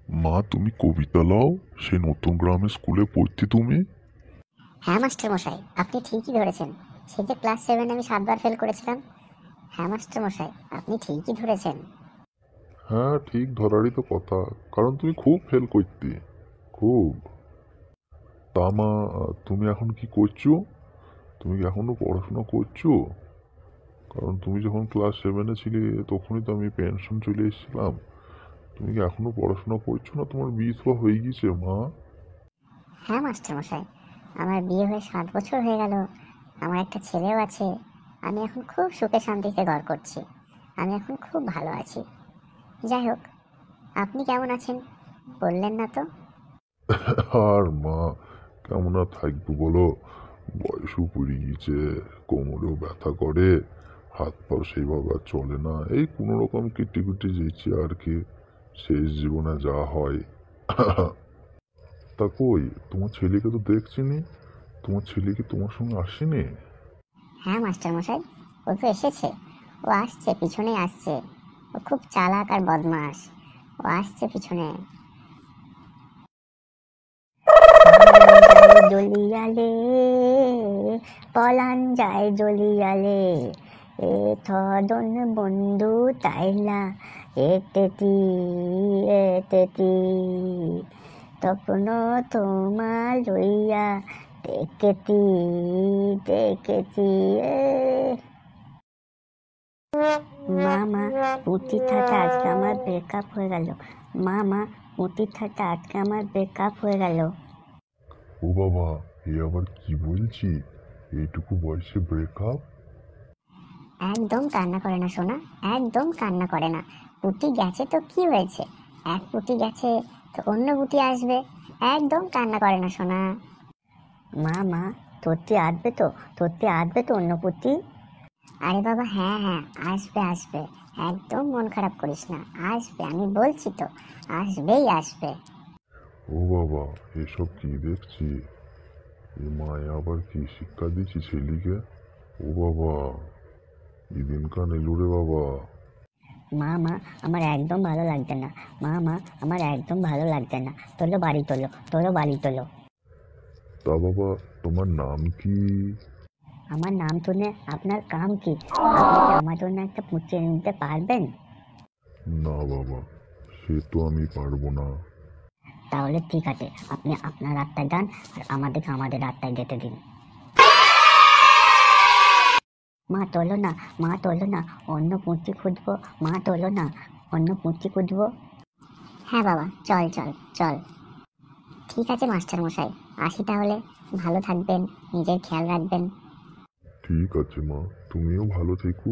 মা, তুমি কবিতা লাও? সেই নতুন গ্রামের স্কুলে পড়তে তুমি? হ্যাঁ মাস্টার মশাই, আপনি ঠিকই ধরেছেন। সে যে ক্লাস 7 আমি 7 বার ফেল করেছিলাম। হ্যাঁ মাস্টার মশাই, আপনি ঠিকই ধরেছেন। হ্যাঁ, ঠিক ধরারই তো কথা, কারণ তুমি খুব ফেল করতে, খুব। তা মা, তুমি এখন কি করছো? তুমি কি এখনো পড়াশোনা করছো? কারণ তুমি যখন ক্লাস 7-এ ছিলে তখনই তো আমি পেনশন চলে এসেছিলাম। তুমি কি এখনো পড়াশোনা করছো, না তোমার বিয়ে থোয়া হয়ে গেছে মা? হ্যাঁ মাস্টার মশাই, আমার বিয়ে হয়ে 7 বছর হয়ে গেল। আমার একটা ছেলেও আছে। আমি এখন খুব সুখে শান্তিতে ঘর করছি। আমি এখন খুব ভালো আছি। যাই হোক, আপনি কেমন আছেন বললেন না তো? আর মা, কেমন আর থাকবো বলো? বয়সও পড়ে গিয়েছে, কোমরেও ব্যথা করে, হাত পাও সেইভাবে আর চলে না, এই কোনো রকম কেটে কেটে যেছি আর কি, শেষ জীবনে যা হয়। তা কই, তোমার ছেলেকে তো দেখছি নি। তোমার ছেলে কি তোমার সঙ্গে আসেনি? হ্যাঁ মাস্টার মশাই, ও তো এসেছে। ও আসছে, পিছনেই আসছে। ও খুব চালাক আর বদমাস। ও আসছে পিছনে। জলিয়ালে, পলান যায় জলিয়ালে, এ থদন বন্ধু তাইলা, এতেতি এতেতি, তপন তোমার লইয়া, দেখেতি দেখেতি। মামা, পুঁটি থাটা আজকে আমার ব্রেকআপ হয়ে গেল। মামা, পুঁটি থাটা আজকে আমার ব্রেকআপ হয়ে গেল। ও বাবা, এ আবার কি বলছি? এইটুকু বয়সে ব্রেকআপ? একদম কান্না করে না সোনা, একদম কান্না করে না। পুঁটি গেছে তো কি হয়েছে? এক পুঁটি গেছে তো অন্য পুঁটি আসবে। একদম কান্না করে না সোনা। মা, তোরটি আসবে তো? তোরটি আসবে তো অন্য পুঁটি? আরে বাবা, হ্যাঁ হ্যাঁ, আসবে আসবে। একদম মন খারাপ করিস না, আসবে, আমি বলছি তো, আসবেই আসবে। ও বাবা, এসব কি দেখছি? এ মায়ে আবার কি শিক্ষা দিচ্ছি ছেলেকে? ও বাবা, কি দিনকাল এলো রে বাবা! মা, আমার একদম ভালো লাগছে না। মা, আমার একদম ভালো লাগছে না। তোলো বাড়ি তোলো, তোলো বাড়ি তোলো। তা বাবা, তোমার নাম কি? আমার নাম শুনে আপনার কাম কি? আপনি কি আমার জন্য একটা পুঁতি এনে দিতে পারবেন? না বাবা, সে তো আমি পারবো না। তাহলে ঠিক আছে, আপনি আপনার রাস্তায় যান, আর আমাদেরকে আমাদের রাস্তায় যেতে দিন। মা তোলো না, মা তোলো না, অন্য পুঁতি খুঁজবো। মা তোলো না, অন্য পুঁতি খুঁজবো। হ্যাঁ বাবা, চল চল চল। ঠিক আছে মাস্টার মশাই, আসি তাহলে। ভালো থাকবেন, নিজের খেয়াল রাখবেন। ঠিক আছে মা, তুমিও ভালো থেকো,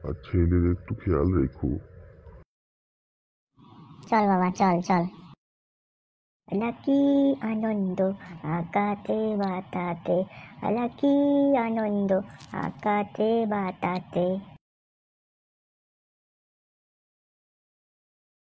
আর ছেলের একটু খেয়াল রেখো। চল বাবা, চল চল। লাকি আনন্দ আকাতে বাতাতে, লাকি আনন্দ আকাতে বাতাতে।